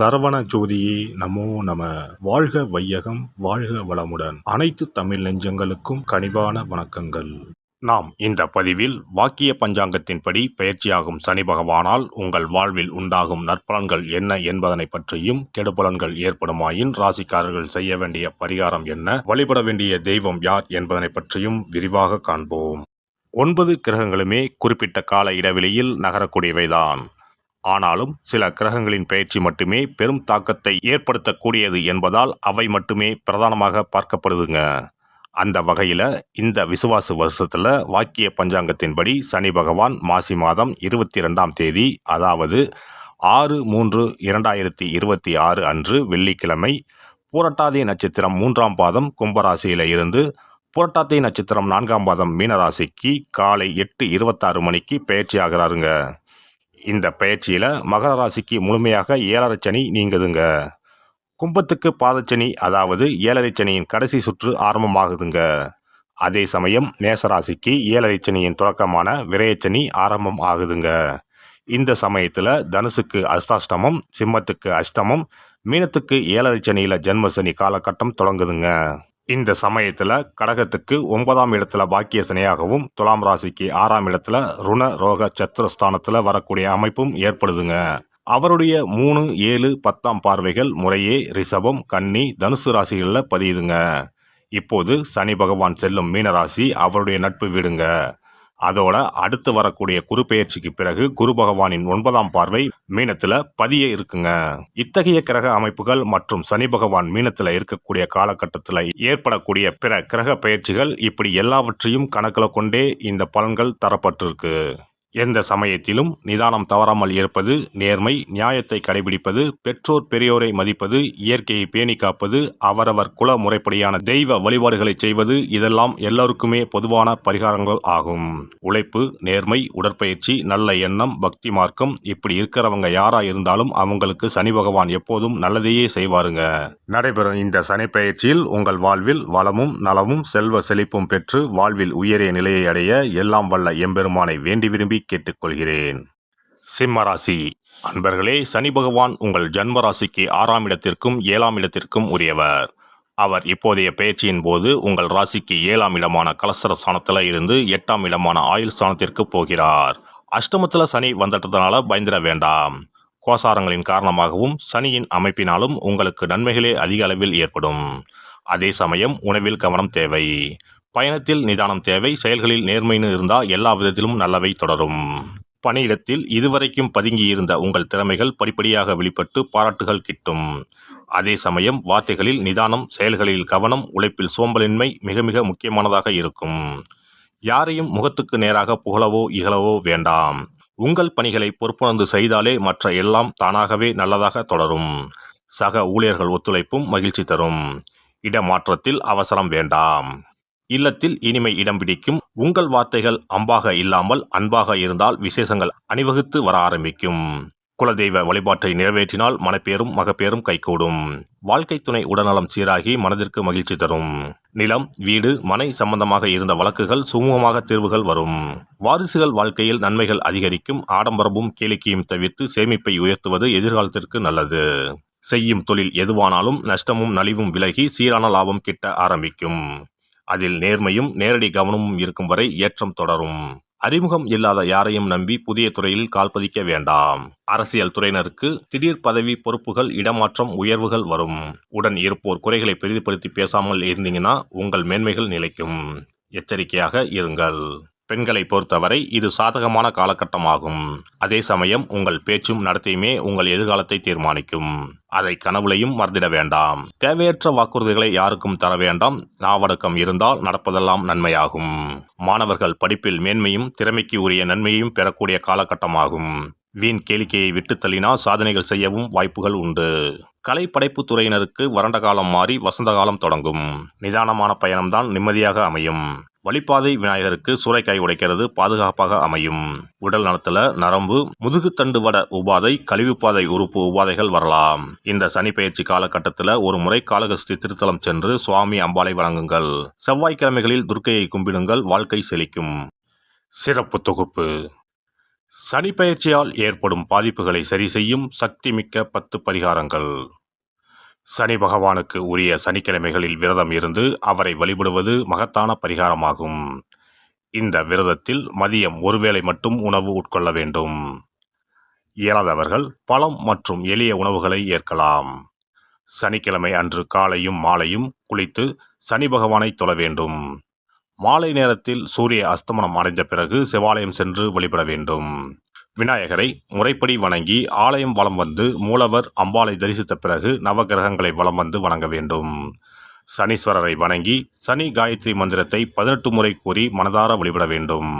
சரவண ஜோதியே நமோ நம. வாழ்க வையகம், வாழ்க வளமுடன். அனைத்து தமிழ் நெஞ்சங்களுக்கும் கனிவான வணக்கங்கள். நாம் இந்த பதிவில் வாக்கிய பஞ்சாங்கத்தின்படி பயிற்சியாகும் சனி பகவானால் உங்கள் வாழ்வில் உண்டாகும் நற்பலன்கள் என்ன என்பதனை பற்றியும், கெடுபலன்கள் ஏற்படுமாயின் ராசிக்காரர்கள் செய்ய வேண்டிய பரிகாரம் என்ன, வழிபட வேண்டிய தெய்வம் யார் என்பதனை பற்றியும் விரிவாக காண்போம். 9 கிரகங்களுமே குறிப்பிட்ட கால இடைவெளியில் நகரக்கூடியவைதான். ஆனாலும் சில கிரகங்களின் பெயர்ச்சி மட்டுமே பெரும் தாக்கத்தை ஏற்படுத்தக்கூடியது என்பதால் அவை மட்டுமே பிரதானமாக பார்க்கப்படுதுங்க. அந்த வகையில் இந்த விசுவாச வருஷத்தில் வாக்கிய பஞ்சாங்கத்தின்படி சனி பகவான் மாசி மாதம் 22ஆம் தேதி, அதாவது 6/3/2026 அன்று வெள்ளிக்கிழமை, பூரட்டாதி நட்சத்திரம் 3ஆம் பாதம் கும்பராசியில் இருந்து புரட்டாதி நட்சத்திரம் 4ஆம் பாதம் மீனராசிக்கு காலை 8:26 மணிக்கு பெயர்ச்சி ஆகிறாருங்க. இந்த பயிற்சியில் மகர ராசிக்கு முழுமையாக 7.5 சனி நீங்குதுங்க. கும்பத்துக்கு பாதச்சனி, அதாவது 7.5 சனியின் கடைசி சுற்று ஆரம்பமாகுதுங்க. அதே சமயம் மேசராசிக்கு 7.5 சனியின் தொடக்கமான விரயச்சனி ஆரம்பம் ஆகுதுங்க. இந்த சமயத்தில் தனுசுக்கு அஷ்டாஷ்டமம், சிம்மத்துக்கு அஷ்டமம், மீனத்துக்கு 7.5 சனியில் ஜென்மசனி காலகட்டம் தொடங்குதுங்க. இந்த சமயத்தில் கடகத்துக்கு 9ஆம் இடத்துல பாக்கிய சனியாகவும், துலாம் ராசிக்கு 6ஆம் இடத்துல ருண ரோக சத்துரஸ்தானத்தில் வரக்கூடிய அமைப்பும் ஏற்படுதுங்க. அவருடைய 3, 7, 10ஆம் பார்வைகள் முறையே ரிஷபம், கன்னி, தனுசு ராசிகளில் பதியுதுங்க. இப்போது சனி பகவான் செல்லும் மீனராசி அவருடைய நட்பு வீடுங்க. அதோட அடுத்து வரக்கூடிய குரு பெயர்ச்சிக்கு பிறகு குரு பகவானின் 9ஆம் பார்வை மீனத்துல பதிய இருக்குங்க. இத்தகைய கிரக அமைப்புகள் மற்றும் சனி பகவான் மீனத்துல இருக்கக்கூடிய காலகட்டத்தில் ஏற்படக்கூடிய பிற கிரக பெயர்ச்சிகள், இப்படி எல்லாவற்றையும் கணக்கில் கொண்டே இந்த பலன்கள் தரப்பட்டிருக்கு. எந்த சமயத்திலும் நிதானம் தவறாமல் இருப்பது, நேர்மை, நியாயத்தை கடைபிடிப்பது, பெற்றோர் பெரியோரை மதிப்பது, இயற்கையை பேணி காப்பது, அவரவர் குல முறைப்படியான தெய்வ வழிபாடுகளை செய்வது, இதெல்லாம் எல்லோருக்குமே பொதுவான பரிகாரங்கள் ஆகும். உழைப்பு, நேர்மை, உடற்பயிற்சி, நல்ல எண்ணம், பக்தி மார்க்கம், இப்படி இருக்கிறவங்க யாரா இருந்தாலும் அவங்களுக்கு சனி பகவான் எப்போதும் நல்லதையே செய்வாருங்க. நடைபெறும் இந்த சனி பயிற்சியில் உங்கள் வாழ்வில் வளமும் நலமும் செல்வ செழிப்பும் பெற்று வாழ்வில் உயரிய நிலையை அடைய எல்லாம் வல்ல எம்பெருமானை வேண்டி விரும்பி கேட்டுக்கொள்கிறேன். சிம்ம ராசி அன்பர்களே, சனி பகவான் உங்கள் ஜன்ம ராசிக்கு 6ஆம் இடத்திற்கும் 7ஆம் இடத்திற்கும் உரியவர். அவர் இப்போதைய பெயர்ச்சியின் போது உங்கள் ராசிக்கு 7ஆம் இடமான கலசர ஸ்தானத்தில் இருந்து 8ஆம் இடமான ஆயுள் ஸ்தானத்திற்கு போகிறார். அஷ்டமத்தில் சனி வந்துட்டதுனால பயந்திட வேண்டாம். கோசாரங்களின் காரணமாகவும் சனியின் அமைப்பினாலும் உங்களுக்கு நன்மைகளே அதிக அளவில் ஏற்படும். அதே சமயம் உணவில் கவனம் தேவை. பயணத்தில் நிதானம் தேவை. செயல்களில் நேர்மைன்னு இருந்தால் எல்லா விதத்திலும் நல்லவை தொடரும். பணியிடத்தில் இதுவரைக்கும் பதுங்கி இருந்த உங்கள் திறமைகள் படிப்படியாக வெளிப்பட்டு பாராட்டுகள் கிட்டும். அதே சமயம் வார்த்தைகளில் நிதானம், செயல்களில் கவனம், உழைப்பில் சோம்பலின்மை மிக மிக முக்கியமானதாக இருக்கும். யாரையும் முகத்துக்கு நேராக புகழவோ இகழவோ வேண்டாம். உங்கள் பணிகளை பொறுப்புணர்ந்து செய்தாலே மற்ற எல்லாம் தானாகவே நல்லதாக தொடரும். சக ஊழியர்கள் ஒத்துழைப்பும் மகிழ்ச்சி தரும். இடமாற்றத்தில் அவசரம் வேண்டாம். இல்லத்தில் இனிமை இடம் பிடிக்கும். உங்கள் வார்த்தைகள் அம்பாக இல்லாமல் அன்பாக இருந்தால் விசேஷங்கள் அணிவகுத்து வர ஆரம்பிக்கும். குலதெய்வ வழிபாட்டை நிறைவேற்றினால் மனப்பேரும் மகப்பேரும் கைகூடும். வாழ்க்கை துணை உடல்நலம் சீராகி மனதிற்கு மகிழ்ச்சி தரும். நிலம், வீடு, மனை சம்பந்தமாக இருந்த வழக்குகள் சுமூகமாக தீர்வுகள் வரும். வாரிசுகள் வாழ்க்கையில் நன்மைகள் அதிகரிக்கும். ஆடம்பரமும் கேளிக்கையும் தவிர்த்து சேமிப்பை உயர்த்துவது எதிர்காலத்திற்கு நல்லது. செய்யும் தொழில் எதுவானாலும் நஷ்டமும் நலிவும் விலகி சீரான லாபம் கிட்ட ஆரம்பிக்கும். அதில் நேர்மையும் நேரடி கவனமும் இருக்கும் வரை ஏற்றம் தொடரும். அறிமுகம் இல்லாத யாரையும் நம்பி புதிய துறையில் கால்பதிக்க வேண்டாம். அரசியல் துறையினருக்கு திடீர் பதவி பொறுப்புகள், இடமாற்றம், உயர்வுகள் வரும். உடன் இருப்போர் குறைகளை பெரிதுபடுத்தி பேசாமல் இருந்தீங்கன்னா உங்கள் மேன்மைகள் நிலைக்கும். எச்சரிக்கையாக இருங்கள். பெண்களை பொறுத்தவரை இது சாதகமான காலகட்டமாகும். அதே சமயம் உங்கள் பேச்சும் நடத்தையுமே உங்கள் எதிர்காலத்தை தீர்மானிக்கும். அதை கனவுலையும் மறந்திட வேண்டாம். தேவையற்ற வாக்குறுதிகளை யாருக்கும் தர வேண்டாம். நாவடக்கம் இருந்தால் நடப்பதெல்லாம் நன்மையாகும். மாணவர்கள் படிப்பில் மேன்மையும் திறமைக்கு உரிய நன்மையையும் பெறக்கூடிய காலகட்டமாகும். வீண் கேளிக்கையை விட்டு தள்ளினா சாதனைகள் செய்யவும் வாய்ப்புகள் உண்டு. கலை படைப்பு துறையினருக்கு வறண்ட காலம் மாறி வசந்த காலம் தொடங்கும். நிதானமான பயணம்தான் நிம்மதியாக அமையும். வழிப்பாதை விநாயகருக்கு சூறைக்காய் உடைக்கிறது பாதுகாப்பாக அமையும். உடல் நலத்துல நரம்பு, முதுகுத்தண்டு வட உபாதை, கழிவுப்பாதை உறுப்பு உபாதைகள் வரலாம். இந்த சனி பயிற்சி காலகட்டத்தில் ஒரு முறை காளகஸ்தி திருத்தலம் சென்று சுவாமி அம்பாளை வணங்குங்கள். செவ்வாய்க்கிழமைகளில் துர்க்கையை கும்பிடுங்கள். வாழ்க்கை செழிக்கும். சிறப்பு தொகுப்பு. சனி பெயர்ச்சியால் ஏற்படும் பாதிப்புகளை சரி செய்யும் சக்திமிக்க 10 பரிகாரங்கள். சனி பகவானுக்கு உரிய சனிக்கிழமைகளில் விரதம் இருந்து அவரை வழிபடுவது மகத்தான பரிகாரமாகும். இந்த விரதத்தில் மதியம் ஒருவேளை மட்டும் உணவு உட்கொள்ள வேண்டும். இயலாதவர்கள் பழம் மற்றும் எளிய உணவுகளை ஏற்கலாம். சனிக்கிழமை அன்று காலையும் மாலையும் குளித்து சனி பகவானை தொழ வேண்டும். மாலை நேரத்தில் சூரிய அஸ்தமனம் அடைந்த பிறகு சிவாலயம் சென்று வழிபட வேண்டும். விநாயகரை முறைப்படி வணங்கி ஆலயம் வலம் வந்து மூலவர் அம்பாளை தரிசித்த பிறகு நவகிரகங்களை வலம் வந்து வணங்க வேண்டும். சனீஸ்வரரை வணங்கி சனி காயத்ரி மந்திரத்தை 18 முறை கூறி மனதார வழிபட வேண்டும்.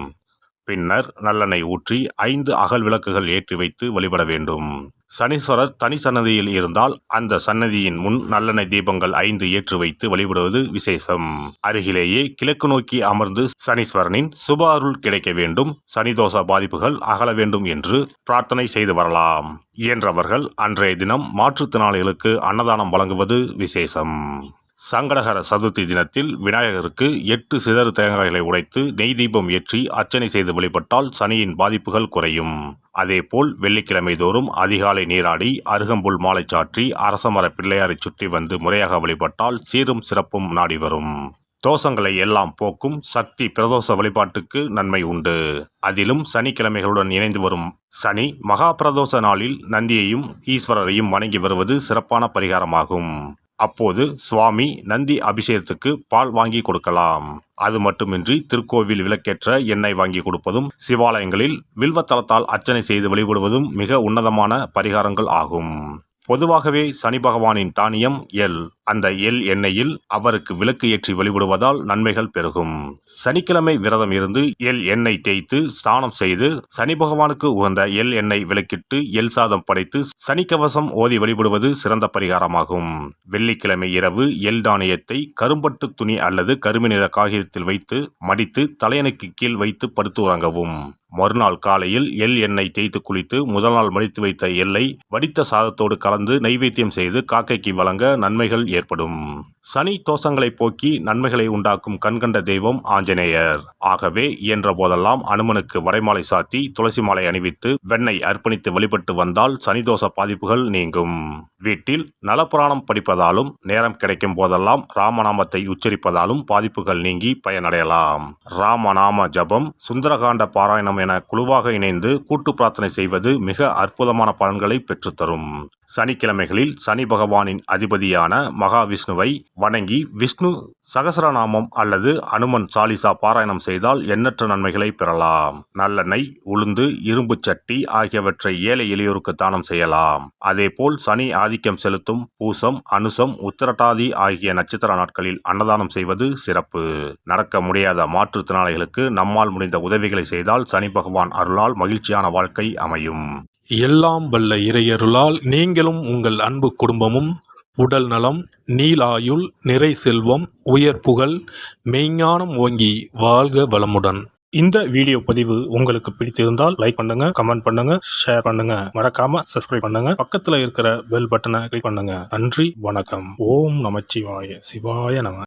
பின்னர் நல்லெண்ணெய் ஊற்றி 5 அகல் விளக்குகள் ஏற்றி வைத்து வழிபட வேண்டும். சனீஸ்வரர் தனி சன்னதியில் இருந்தால் அந்த சன்னதியின் முன் நல்லெண்ணெய் தீபங்கள் 5 ஏற்றி வைத்து வழிபடுவது விசேஷம். அருகிலேயே கிழக்கு நோக்கி அமர்ந்து சனீஸ்வரனின் சுப அருள் கிடைக்க வேண்டும், சனிதோஷ பாதிப்புகள் அகல வேண்டும் என்று பிரார்த்தனை செய்து வரலாம். இயன்றவர்கள் அன்றைய தினம் மாற்றுத்திறனாளிகளுக்கு அன்னதானம் வழங்குவது விசேஷம். சங்கடகர சதுர்த்தி தினத்தில் விநாயகருக்கு 8 சிதறு தேங்காய்களை உடைத்து நெய் தீபம் ஏற்றி அர்ச்சனை செய்து வழிபட்டால் சனியின் பாதிப்புகள் குறையும். அதேபோல் வெள்ளிக்கிழமை தோறும் அதிகாலை நீராடி அருகம்புல் மாலை சாற்றி அரசமர பிள்ளையாரை சுற்றி வந்து முறையாக வழிபட்டால் சீரும் சிறப்பும் நாடி வரும். தோஷங்களை எல்லாம் போக்கும் சக்தி பிரதோஷ வழிபாட்டுக்கு நன்மை உண்டு. அதிலும் சனிக்கிழமைகளுடன் இணைந்து வரும் சனி மகா பிரதோஷ நாளில் நந்தியையும் ஈஸ்வரரையும் வணங்கி வருவது சிறப்பான பரிகாரமாகும். அப்போது சுவாமி நந்தி அபிஷேகத்துக்கு பால் வாங்கி கொடுக்கலாம். அது மட்டுமின்றி திருக்கோவில் விளக்கேற்ற எண்ணெய் வாங்கி கொடுப்பதும் சிவாலயங்களில் வில்வத்தலத்தால் அர்ச்சனை செய்து வழிபடுவதும் மிக உன்னதமான பரிகாரங்கள் ஆகும். பொதுவாகவே சனி பகவானின் தானியம் எள். அந்த எள் எண்ணெயில் அவருக்கு விளக்கு ஏற்றி வழிபடுவதால் நன்மைகள் பெருகும். சனிக்கிழமை விரதம் இருந்து எள் எண்ணெய் தேய்த்து ஸ்நானம் செய்து சனி பகவானுக்கு உகந்த எள் எண்ணெய் விளக்கிட்டு எள் சாதம் படைத்து சனிக்கவசம் ஓதி வழிபடுவது சிறந்த பரிகாரமாகும். வெள்ளிக்கிழமை இரவு எள் தானியத்தை கரும்பட்டு துணி அல்லது கருமை நிற காகிதத்தில் வைத்து மடித்து தலையணைக்கு கீழ் வைத்து படுத்து உறங்கவும். மறுநாள் காலையில் எள் எண்ணெய் தேய்த்து குளித்து முதல் நாள் மடித்து வைத்த எள்ளை வடித்த சாதத்தோடு கலந்து நைவேத்தியம் செய்து காக்கைக்கு வழங்க நன்மைகள் ஏற்படும். சனி தோஷங்களை போக்கி நன்மைகளை உண்டாக்கும் கண்கண்ட தெய்வம் ஆஞ்சநேயர். ஆகவே இயன்ற போதெல்லாம் அனுமனுக்கு வடைமாலை சாத்தி துளசி மாலை அணிவித்து வெண்ணெய் அர்ப்பணித்து வழிபட்டு வந்தால் சனிதோஷ பாதிப்புகள் நீங்கும். வீட்டில் நலப்புராணம் படிப்பதாலும் நேரம் கிடைக்கும் போதெல்லாம் ராமநாமத்தை உச்சரிப்பதாலும் பாதிப்புகள் நீங்கி பயனடையலாம். ராமநாம ஜபம், சுந்தரகாண்ட பாராயணம் என குழுவாக இணைந்து கூட்டு பிரார்த்தனை செய்வது மிக அற்புதமான பலன்களை பெற்றுத்தரும். சனிக்கிழமைகளில் சனி பகவானின் அதிபதியான மகாவிஷ்ணுவை வணங்கி விஷ்ணு சகசரநாமம் அல்லது அனுமன் சாலிசா பாராயணம் செய்தால் எண்ணற்ற நன்மைகளை பெறலாம். நல்லெண்ணெய், உளுந்து, இரும்பு சட்டி ஆகியவற்றை ஏழை எளியோருக்கு தானம் செய்யலாம். அதேபோல் சனி ஆதிக்கம் செலுத்தும் பூசம், அனுசம், உத்திரட்டாதி ஆகிய நட்சத்திர நாட்களில் அன்னதானம் செய்வது சிறப்பு. நடக்க முடியாத மாற்றுத்திறனாளிகளுக்கு நம்மால் முடிந்த உதவிகளை செய்தால் சனி பகவான் அருளால் மகிழ்ச்சியான வாழ்க்கை அமையும். எல்லாம் வல்ல இறையருளால் நீங்களும் உங்கள் அன்பு குடும்பமும் உடல் நலம், நீலாயுள், நிறை செல்வம், உயர் புகழ், மெய்ஞானம் ஓங்கி வாழ்க வளமுடன். இந்த வீடியோ பதிவு உங்களுக்கு பிடித்திருந்தால் லைக் பண்ணுங்க, கமெண்ட் பண்ணுங்க, ஷேர் பண்ணுங்க, மறக்காம சப்ஸ்கிரைப் பண்ணுங்க, பக்கத்துல இருக்கிற பெல் பட்டனை கிளிக் பண்ணுங்க. நன்றி, வணக்கம். ஓம் நமச்சிவாய. சிவாய நம.